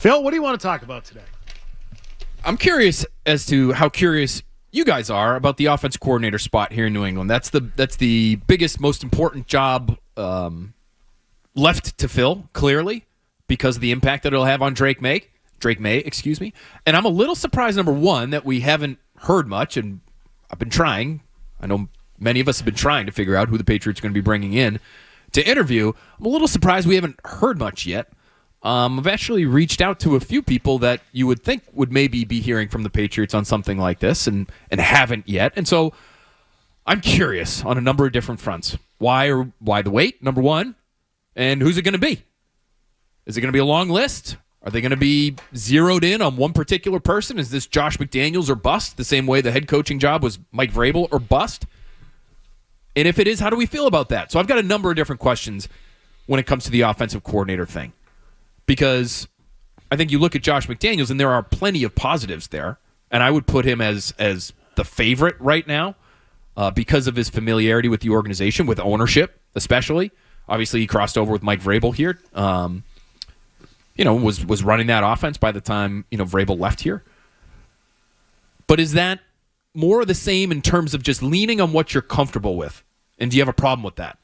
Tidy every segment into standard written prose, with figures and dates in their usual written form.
Phil, what do you want to talk about today? I'm curious as to how curious you guys are about the offense coordinator spot here in New England. That's the biggest, most important job left to fill, clearly, because of the impact that it'll have on Drake May. And I'm a little surprised, number one, that we haven't heard much, and I've been trying. I know many of us have been trying to figure out who the Patriots are going to be bringing in to interview. I'm a little surprised we haven't heard much yet. I've actually reached out to a few people that you would think would maybe be hearing from the Patriots on something like this and haven't yet. And so I'm curious on a number of different fronts. Why the wait, number one, and who's it going to be? Is it going to be a long list? Are they going to be zeroed in on one particular person? Is this Josh McDaniels or bust, the same way the head coaching job was Mike Vrabel or bust? And if it is, how do we feel about that? So I've got a number of different questions when it comes to the offensive coordinator thing. Because I think you look at Josh McDaniels, and there are plenty of positives there, and I would put him as the favorite right now because of his familiarity with the organization, with ownership especially. Obviously, he crossed over with Mike Vrabel here. Was running that offense by the time Vrabel left here. But is that more of the same in terms of just leaning on what you're comfortable with? And do you have a problem with that?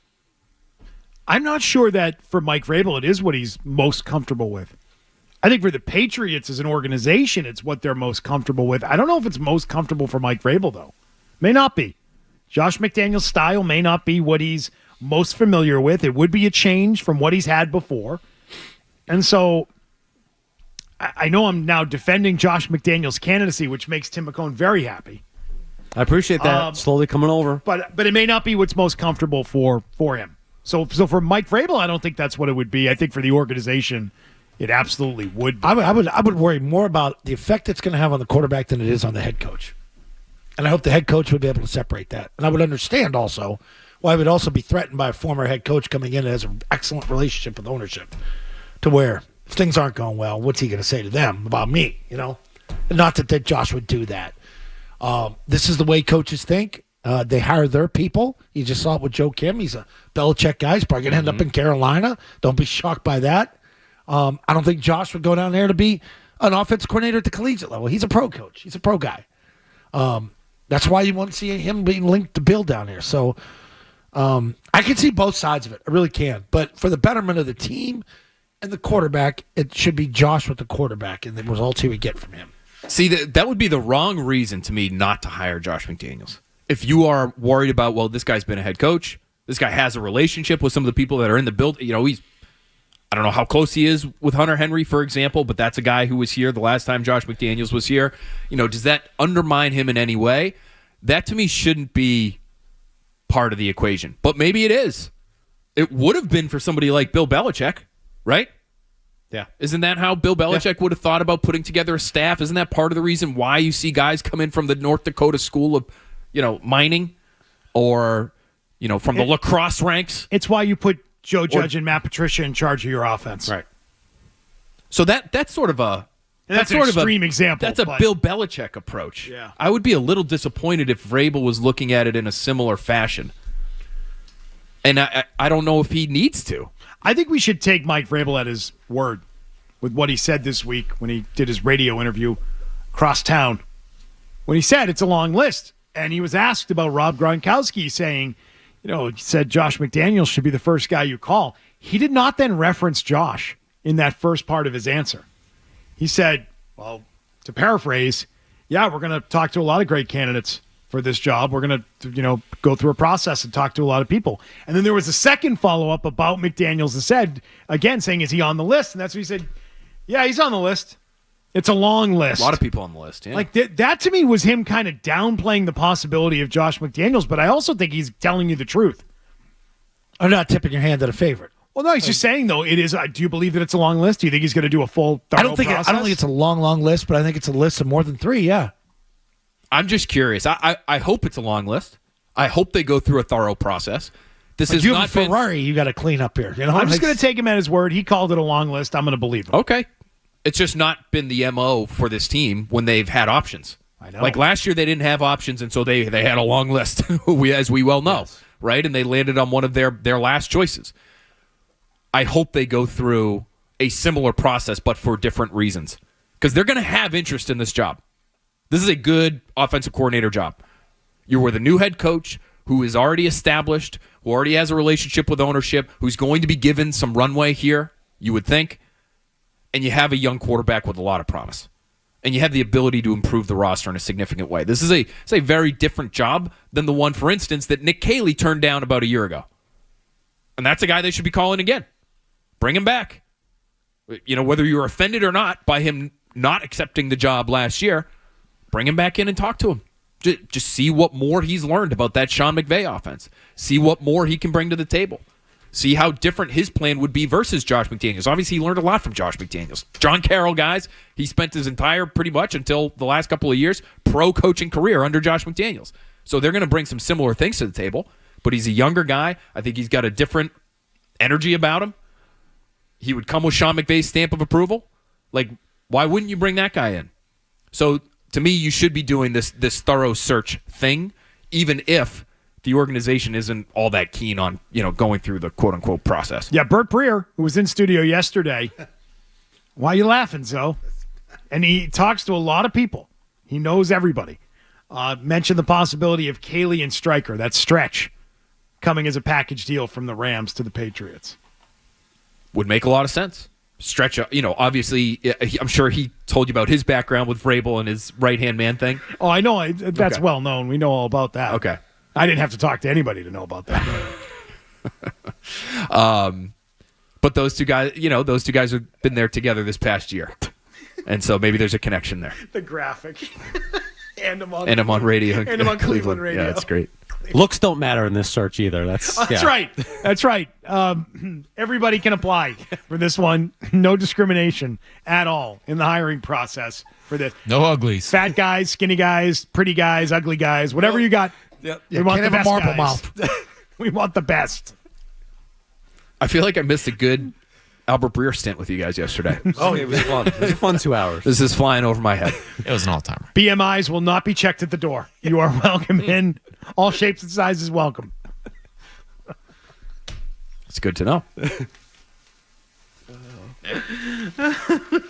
I'm not sure that for Mike Vrabel it is what he's most comfortable with. I think for the Patriots as an organization, it's what they're most comfortable with. I don't know if it's most comfortable for Mike Vrabel, though. May not be. Josh McDaniels' style may not be what he's most familiar with. It would be a change from what he's had before. And so I know I'm now defending Josh McDaniels' candidacy, which makes Tim McCone very happy. I appreciate that. Slowly coming over. But it may not be what's most comfortable for him. So for Mike Vrabel, I don't think that's what it would be. I think for the organization, it absolutely would be. I would worry more about the effect it's going to have on the quarterback than it is on the head coach. And I hope the head coach would be able to separate that. And I would understand also why I would also be threatened by a former head coach coming in that has an excellent relationship with ownership, to where if things aren't going well, what's he going to say to them about me? And not that Josh would do that. This is the way coaches think. They hire their people. You just saw it with Joe Kim. He's a Belichick guy. He's probably going to end up in Carolina. Don't be shocked by that. I don't think Josh would go down there to be an offense coordinator at the collegiate level. He's a pro coach. He's a pro guy. That's why you won't see him being linked to Bill down there. So I can see both sides of it. I really can. But for the betterment of the team and the quarterback, it should be Josh with the quarterback and the results he would get from him. See, that would be the wrong reason to me not to hire Josh McDaniels. If you are worried about, well, this guy's been a head coach, this guy has a relationship with some of the people that are in the build. I don't know how close he is with Hunter Henry, for example, but that's a guy who was here the last time Josh McDaniels was here. Does that undermine him in any way? That to me shouldn't be part of the equation. But maybe it is. It would have been for somebody like Bill Belichick, right? Yeah. Isn't that how Bill Belichick would have thought about putting together a staff? Isn't that part of the reason why you see guys come in from the North Dakota School of mining or, from the lacrosse ranks? It's why you put Joe Judge and Matt Patricia in charge of your offense. Right. So that's sort of a... That's an extreme example. That's a Bill Belichick approach. Yeah. I would be a little disappointed if Vrabel was looking at it in a similar fashion. And I don't know if he needs to. I think we should take Mike Vrabel at his word with what he said this week when he did his radio interview across town. When he said it's a long list. And he was asked about Rob Gronkowski saying, he said Josh McDaniels should be the first guy you call. He did not then reference Josh in that first part of his answer. He said, well, to paraphrase, we're going to talk to a lot of great candidates for this job. We're going to, go through a process and talk to a lot of people. And then there was a second follow-up about McDaniels and said, again, saying, is he on the list? And that's what he said, yeah, he's on the list. It's a long list. A lot of people on the list, yeah. Like, that to me was him kind of downplaying the possibility of Josh McDaniels, but I also think he's telling you the truth. I'm not tipping your hand at a favorite. Well, no, he's just saying, though, it is. Do you believe that it's a long list? Do you think he's going to do a full thorough process? I don't think it's a long list, but I think it's a list of more than 3, yeah. I'm just curious. I hope it's a long list. I hope they go through a thorough process. This is not Ferrari you got to clean up here. I'm just going to take him at his word. He called it a long list. I'm going to believe him. Okay. It's just not been the MO for this team when they've had options. I know. Like last year, they didn't have options, and so they had a long list, as we well know, yes. Right? And they landed on one of their last choices. I hope they go through a similar process, but for different reasons. Because they're going to have interest in this job. This is a good offensive coordinator job. You're with a new head coach who is already established, who already has a relationship with ownership, who's going to be given some runway here, you would think. And you have a young quarterback with a lot of promise. And you have the ability to improve the roster in a significant way. This is a very different job than the one, for instance, that Nick Caley turned down about a year ago. And that's a guy they should be calling again. Bring him back. Whether you're offended or not by him not accepting the job last year, bring him back in and talk to him. Just see what more he's learned about that Sean McVay offense. See what more he can bring to the table. See how different his plan would be versus Josh McDaniels. Obviously, he learned a lot from Josh McDaniels. John Carroll, guys, he spent his entire, pretty much until the last couple of years, pro coaching career under Josh McDaniels. So they're going to bring some similar things to the table, but he's a younger guy. I think he's got a different energy about him. He would come with Sean McVay's stamp of approval. Like, why wouldn't you bring that guy in? So, to me, you should be doing this thorough search thing, even if the organization isn't all that keen on, going through the quote-unquote process. Yeah, Bert Breer, who was in studio yesterday, why are you laughing, Zoe? And he talks to a lot of people. He knows everybody. Mentioned the possibility of Caley and Stryker, that stretch, coming as a package deal from the Rams to the Patriots. Would make a lot of sense. Stretch, obviously, I'm sure he told you about his background with Vrabel and his right-hand man thing. Oh, I know. That's well known. We know all about that. Okay. I didn't have to talk to anybody to know about that. But those two guys have been there together this past year. And so maybe there's a connection there. The graphic. And I'm on radio. And I'm on Cleveland radio. Yeah, that's great. Looks don't matter in this search either. That's right. That's right. Everybody can apply for this one. No discrimination at all in the hiring process for this. No uglies. Fat guys, skinny guys, pretty guys, ugly guys, whatever you got. Yep. We want the Can't have a best marble guys. mouth. We want the best. I feel like I missed a good Albert Breer stint with you guys yesterday. Oh, it was fun. It was a fun 2 hours. This is flying over my head. It was an all-timer. BMIs will not be checked at the door. You are welcome in. All shapes and sizes welcome. It's good to know.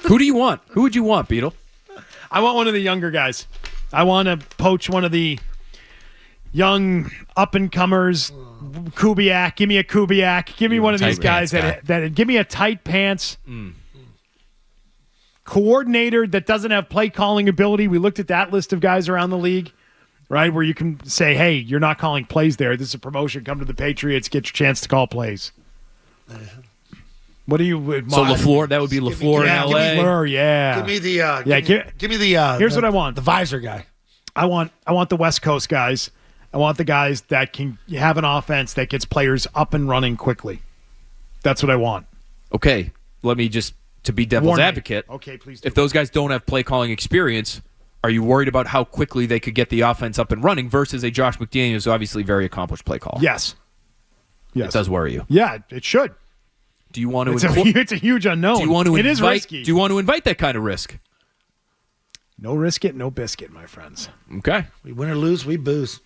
Who do you want? Who would you want, Beetle? I want one of the younger guys. I want to poach one of the young up-and-comers. Kubiak. Give me a Kubiak. Give me one of these guys that give me a tight pants coordinator that doesn't have play calling ability. We looked at that list of guys around the league, right, where you can say, hey, you're not calling plays there. This is a promotion. Come to the Patriots. Get your chance to call plays. What do you admire? So LaFleur, that would be LaFleur in L.A. LaFleur, yeah. Give me the give me the here's what I want. The visor guy. I want the West Coast guys. I want the guys that can have an offense that gets players up and running quickly. That's what I want. Okay, let me just, to be devil's advocate. Okay, please do. If those guys don't have play calling experience, are you worried about how quickly they could get the offense up and running versus a Josh McDaniels, who's obviously very accomplished play caller? Yes. It does worry you. Yeah, it should. Do you want to? It's a huge unknown. Do you want to? It is risky. Do you want to invite that kind of risk? No risk it, no biscuit, my friends. Okay. We win or lose, we booze.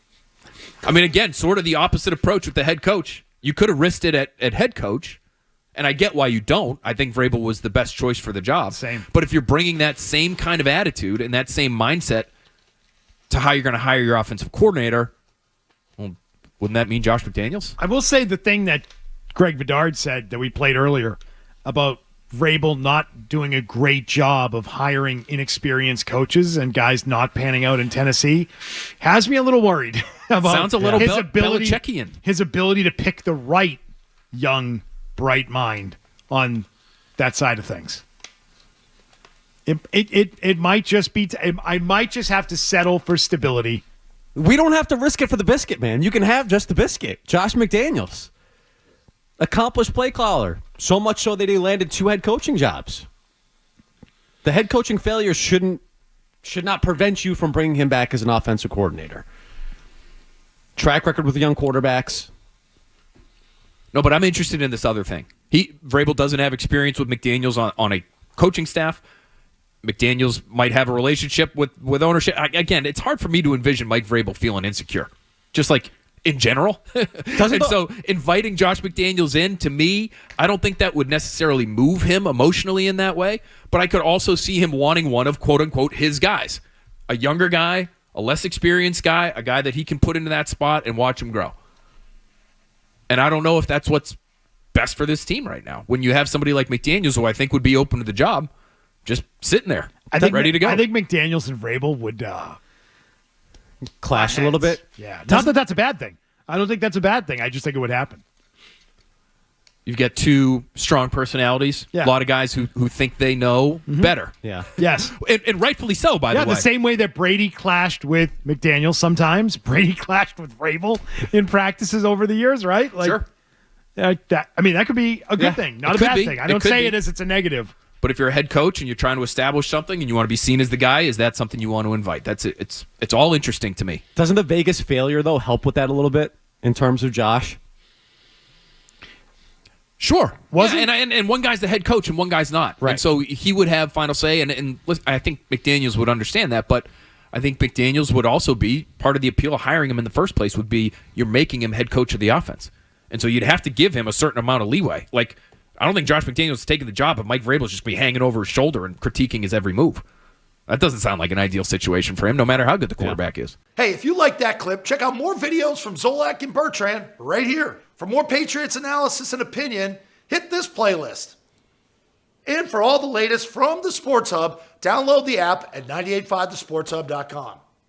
I mean, again, sort of the opposite approach with the head coach. You could have risked it at head coach, and I get why you don't. I think Vrabel was the best choice for the job. Same. But if you're bringing that same kind of attitude and that same mindset to how you're going to hire your offensive coordinator, well, wouldn't that mean Josh McDaniels? I will say the thing that Greg Bedard said that we played earlier about Vrabel not doing a great job of hiring inexperienced coaches and guys not panning out in Tennessee has me a little worried about Sounds a little his ability, Belichickian. his ability to pick the right young, bright mind on that side of things. It might just be. I might just have to settle for stability. We don't have to risk it for the biscuit, man. You can have just the biscuit. Josh McDaniels. Accomplished play caller. So much so that he landed 2 head coaching jobs. The head coaching failure should not prevent you from bringing him back as an offensive coordinator. Track record with young quarterbacks. No, but I'm interested in this other thing. Vrabel doesn't have experience with McDaniels on a coaching staff. McDaniels might have a relationship with ownership. Again, it's hard for me to envision Mike Vrabel feeling insecure. Just like in general. Doesn't So inviting Josh McDaniels in, to me, I don't think that would necessarily move him emotionally in that way, but I could also see him wanting one of quote-unquote his guys. A younger guy, a less experienced guy, a guy that he can put into that spot and watch him grow. And I don't know if that's what's best for this team right now. When you have somebody like McDaniels, who I think would be open to the job, just sitting there, ready to go. I think McDaniels and Vrabel would clash a little bit. Yeah. Not that that's a bad thing. I don't think that's a bad thing. I just think it would happen. You've got two strong personalities. Yeah. A lot of guys who think they know better. Yeah. Yes. And rightfully so, by the way. The same way that Brady clashed with McDaniels sometimes. Brady clashed with Vrabel in practices over the years, right? Sure. That could be a good thing, not it a could bad be. thing. I It don't could say be. it as it's a negative. But if you're a head coach and you're trying to establish something and you want to be seen as the guy, is that something you want to invite? That's it. It's all interesting to me. Doesn't the Vegas failure, though, help with that a little bit in terms of Josh? Sure. Was yeah, it? and one guy's the head coach and one guy's not. Right. And so he would have final say, and listen, I think McDaniels would understand that, but I think McDaniels would also be part of the appeal of hiring him in the first place would be you're making him head coach of the offense. And so you'd have to give him a certain amount of leeway. Like, I don't think Josh McDaniels is taking the job, but Mike Vrabel's just be hanging over his shoulder and critiquing his every move. That doesn't sound like an ideal situation for him, no matter how good the quarterback is. Hey, if you like that clip, check out more videos from Zolak and Bertrand right here. For more Patriots analysis and opinion, hit this playlist. And for all the latest from the Sports Hub, download the app at 985thesportshub.com.